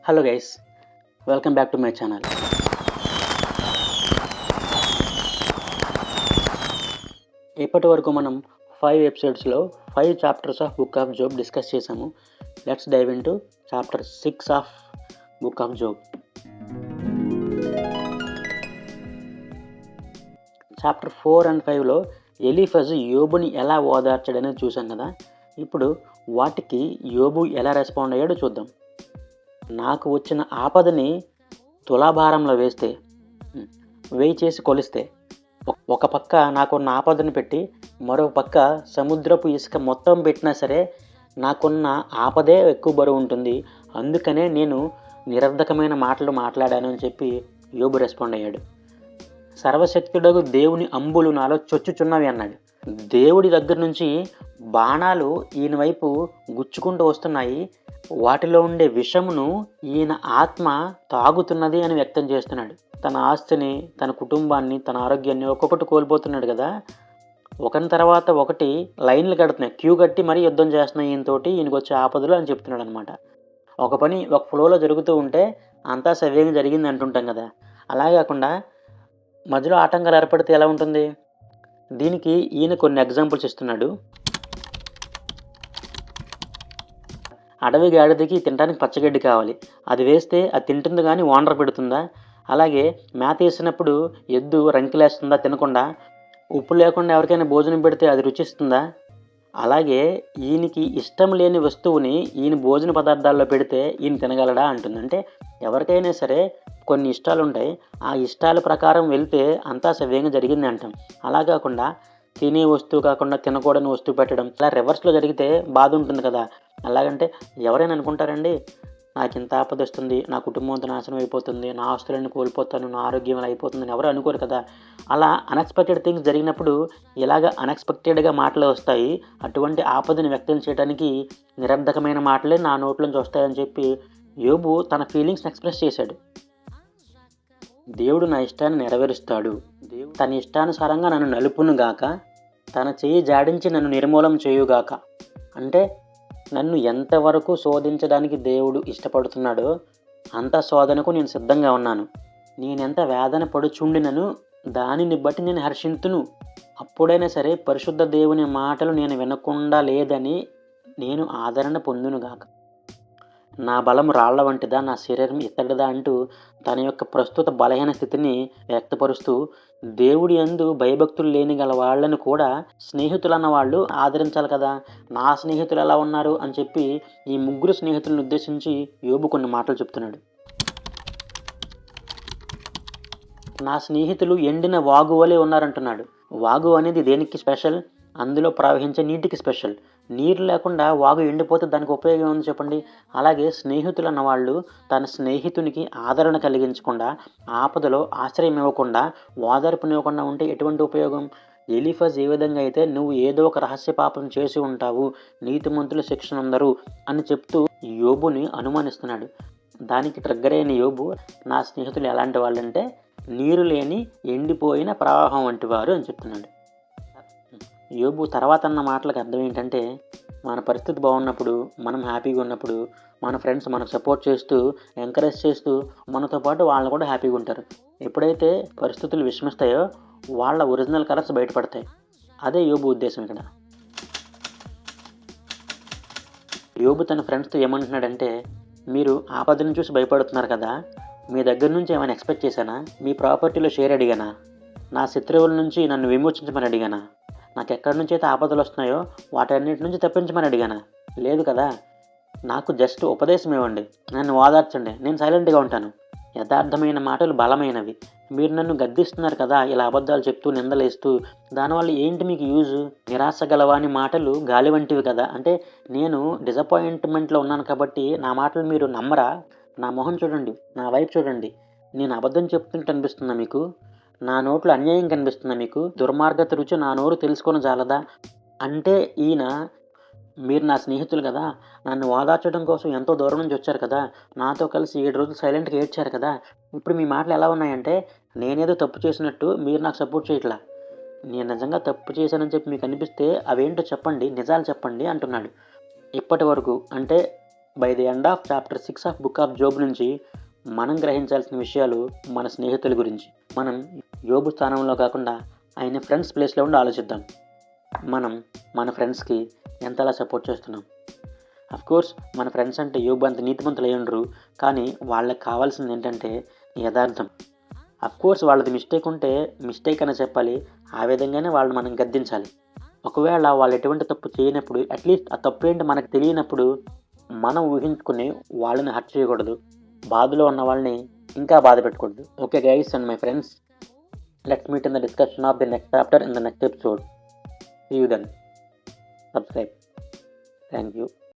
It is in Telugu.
Hello guys, welcome back to my channel. ఇప్పటి వరకు మనం 5 ఎపిసోడ్స్లో 5 chapters of book of Job discuss చేసాము. Let's dive into chapter 6 of book of Job. Chapter 4 and 5లో ఎలీఫజ్ యోబుని ఎలా ఓదార్చాడనేది చూసాం కదా. ఇప్పుడు వాటికి యోబు ఎలా రెస్పాండ్ అయ్యాడో చూద్దాం. నాకు వచ్చిన ఆపదని తులాభారంలో వేస్తే, వేయి చేసి కొలిస్తే, ఒక పక్క నాకున్న ఆపదను పెట్టి మరో పక్క సముద్రపు ఇసుక మొత్తం పెట్టినా సరే నాకున్న ఆపదే ఎక్కువ బరువు ఉంటుంది. అందుకనే నేను నిరర్ధకమైన మాటలు మాట్లాడాను అని చెప్పి యోబు రెస్పాండ్ అయ్యాడు. సర్వశక్తుడగు దేవుని అంబులు నాలో చొచ్చుచున్నవి అన్నాడు. దేవుడి దగ్గర నుంచి బాణాలు ఈయన వైపు గుచ్చుకుంటూ వస్తున్నాయి. వాటిలో ఉండే విషమును ఈయన ఆత్మ తాగుతున్నది అని వ్యక్తం చేస్తున్నాడు. తన ఆస్తిని, తన కుటుంబాన్ని, తన ఆరోగ్యాన్ని ఒక్కొక్కటి కోల్పోతున్నాడు కదా. ఒకరి తర్వాత ఒకటి లైన్లు కడుతున్నాయి, క్యూ కట్టి మరీ యుద్ధం చేస్తున్నాయి ఈయనతోటి, ఈయనకు వచ్చే ఆపదలు అని చెప్తున్నాడు అనమాట. ఒక పని ఒక ఫ్లోలో జరుగుతూ ఉంటే అంతా సవ్యంగా జరిగింది అంటుంటాం కదా. అలా కాకుండా మధ్యలో ఆటంకాలు ఏర్పడితే ఎలా ఉంటుంది? దీనికి ఈయన కొన్ని ఎగ్జాంపుల్స్ ఇస్తున్నాడు. అడవి గాడిదకి తినడానికి పచ్చగడ్డి కావాలి, అది వేస్తే అది తింటుంది కానీ ఓనర్ పెడుతుందా? అలాగే మేత వేసినప్పుడు ఎద్దు రంకిలేస్తుందా తినకుండా? ఉప్పు లేకుండా ఎవరికైనా భోజనం పెడితే అది రుచిస్తుందా? అలాగే ఈయనకి ఇష్టం లేని వస్తువుని ఈయన భోజన పదార్థాల్లో పెడితే ఈయన తినగలడా అంటుంది. అంటే ఎవరికైనా సరే కొన్ని ఇష్టాలు ఉంటాయి, ఆ ఇష్టాల ప్రకారం వెళ్తే అంతా సవ్యంగా జరిగింది అంటాం. అలా కాకుండా తినే వస్తువు కాకుండా తినకూడని వస్తువు పెట్టడం, ఇలా రివర్స్లో జరిగితే బాధ ఉంటుంది కదా. అలాగంటే ఎవరైనా అనుకుంటారండి, నాకు ఇంత ఆపద వస్తుంది, నా కుటుంబంతో నాశనం అయిపోతుంది, నా ఆస్తులను కోల్పోతాను, నా ఆరోగ్యం అయిపోతుందని ఎవరు అనుకోరు కదా. అలా అన్ఎక్స్పెక్టెడ్ థింగ్స్ జరిగినప్పుడు ఇలాగ అన్ఎక్స్పెక్టెడ్గా మాటలు వస్తాయి. అటువంటి ఆపదను వ్యక్తం చేయడానికి నిరర్ధకమైన మాటలే నా నోట్లోంచి వస్తాయని చెప్పి యోబు తన ఫీలింగ్స్ని ఎక్స్ప్రెస్ చేశాడు. దేవుడు నా ఇష్టాన్ని నెరవేరుస్తాడు, దేవుడు తన ఇష్టానుసారంగా నన్ను నలుపును గాక, తన చెయ్యి జాడించి నన్ను నిర్మూలం చేయుగాక. అంటే నన్ను ఎంతవరకు శోధించడానికి దేవుడు ఇష్టపడుతున్నాడో అంత శోధనకు నేను సిద్ధంగా ఉన్నాను. నేనెంత వేదన పడుచుండినను దానిని బట్టి నేను హర్షింతును. అప్పుడైనా సరే పరిశుద్ధ దేవుని మాటలు నేను వినకుండా లేదని నేను ఆదరణ పొందునుగాక. నా బలం రాళ్ల వంటిదా, నా శరీరం ఇత్తడిదా అంటూ తన యొక్క ప్రస్తుత బలహీన స్థితిని వ్యక్తపరుస్తూ, దేవుడి యందు భయభక్తులు లేని గల వాళ్ళను కూడా స్నేహితులన్న వాళ్ళు ఆదరించాలి కదా. నా స్నేహితులు ఎలా ఉన్నారు అని చెప్పి ఈ ముగ్గురు స్నేహితులను ఉద్దేశించి యోబు కొన్ని మాటలు చెప్తున్నాడు. నా స్నేహితులు ఎండిన వాగు వలె ఉన్నారంటున్నాడు. వాగు అనేది దేనికి స్పెషల్? అందులో ప్రవహించే నీటికి స్పెషల్. నీరు లేకుండా వాగు ఎండిపోతే దానికి ఉపయోగం ఉంది చెప్పండి. అలాగే స్నేహితులు అన్నవాళ్ళు తన స్నేహితునికి ఆదరణ కలిగించకుండా, ఆపదలో ఆశ్రయం ఇవ్వకుండా, ఓదార్పునివ్వకుండా ఉంటే ఎటువంటి ఉపయోగం? ఎలీఫజ్ ఏ విధంగా అయితే నువ్వు ఏదో ఒక రహస్య పాపం చేసి ఉంటావు, నీతిమంతుల శిక్షణ అందరూ అని చెప్తూ యోబుని అనుమానిస్తున్నాడు. దానికి ట్రిగ్గర్ అయిన యోబు, నా స్నేహితులు ఎలాంటి వాళ్ళంటే నీరు లేని ఎండిపోయిన ప్రవాహం వంటి వారు అని చెప్తున్నాడు. యోబు తర్వాత అన్న మాటలకు అర్థం ఏంటంటే, మన పరిస్థితి బాగున్నప్పుడు, మనం హ్యాపీగా ఉన్నప్పుడు, మన ఫ్రెండ్స్ మనకు సపోర్ట్ చేస్తూ, ఎంకరేజ్ చేస్తూ మనతో పాటు వాళ్ళు కూడా హ్యాపీగా ఉంటారు. ఎప్పుడైతే పరిస్థితులు విషమిస్తాయో వాళ్ళ ఒరిజినల్ కలర్స్ బయటపడతాయి. అదే యోబు ఉద్దేశం ఇక్కడ. యోబు తన ఫ్రెండ్స్తో ఏమంటున్నాడంటే, మీరు ఆపదను చూసి భయపడుతున్నారు కదా, మీ దగ్గర నుంచి ఏమైనా ఎక్స్పెక్ట్ చేశానా? మీ ప్రాపర్టీలో షేర్ అడిగానా? నా శత్రువుల నుంచి నన్ను విమోచించమని అడిగానా? నాకు ఎక్కడి నుంచి అయితే ఆపదలు వస్తున్నాయో వాటన్నిటి నుంచి తప్పించమని అడిగానా? లేదు కదా. నాకు జస్ట్ ఉపదేశం ఇవ్వండి, నన్ను ఓదార్చండి, నేను సైలెంట్గా ఉంటాను. యథార్థమైన మాటలు బలమైనవి. మీరు నన్ను గద్దిస్తున్నారు కదా ఇలా అబద్ధాలు చెప్తూ నిందలేస్తూ, దానివల్ల ఏంటి మీకు యూజు? నిరాశ గలవాని మాటలు గాలి వంటివి కదా. అంటే నేను డిసప్పాయింట్మెంట్లో ఉన్నాను కాబట్టి నా మాటలు మీరు నమ్మరా? నా మొహం చూడండి, నా వైపు చూడండి, నేను అబద్ధం చెప్తుంటే అనిపిస్తుందా మీకు? నా నోట్లో అన్యాయం కనిపిస్తుందా మీకు? దుర్మార్గత రుచి నా నోరు తెలుసుకొని జాలదా? అంటే ఈయన, మీరు నా స్నేహితులు కదా, నన్ను ఓదార్చడం కోసం ఎంతో దూరం నుంచి వచ్చారు కదా, నాతో కలిసి 7 రోజులు సైలెంట్గా ఏడ్చారు కదా, ఇప్పుడు మీ మాటలు ఎలా ఉన్నాయంటే నేనేదో తప్పు చేసినట్టు మీరు నాకు సపోర్ట్ చేయట్లా. నేను నిజంగా తప్పు చేశానని చెప్పి మీకు అనిపిస్తే అవేంటో చెప్పండి, నిజాలు చెప్పండి అంటున్నాడు. ఇప్పటి వరకు అంటే by the end of chapter 6 of book of Job నుంచి మనం గ్రహించాల్సిన విషయాలు మన స్నేహితుల గురించి. మనం యోబు స్థానంలో కాకుండా ఆయన ఫ్రెండ్స్ ప్లేస్లో ఉండి ఆలోచిద్దాం. మనం మన ఫ్రెండ్స్కి ఎంతలా సపోర్ట్ చేస్తున్నాం. కోర్స్ మన ఫ్రెండ్స్ అంటే యోబు అంత నీతిమంతులు అయి ఉండరు, కానీ వాళ్ళకి కావాల్సింది ఏంటంటే యథార్థం. కోర్స్ వాళ్ళది మిస్టేక్ ఉంటే మిస్టేక్ అని చెప్పాలి, ఆ విధంగానే వాళ్ళని మనం గద్దించాలి. ఒకవేళ వాళ్ళు ఎటువంటి తప్పు చేయనప్పుడు, అట్లీస్ట్ ఆ తప్పు ఏంటి మనకు తెలియనప్పుడు మనం ఊహించుకుని వాళ్ళని హర్ట్ చేయకూడదు, బాధలో ఉన్న వాళ్ళని ఇంకా బాధ పెట్టకూడదు. Okay guys and my friends, let's meet in the discussion of the next chapter in the next episode. See you then. Subscribe. Thank you.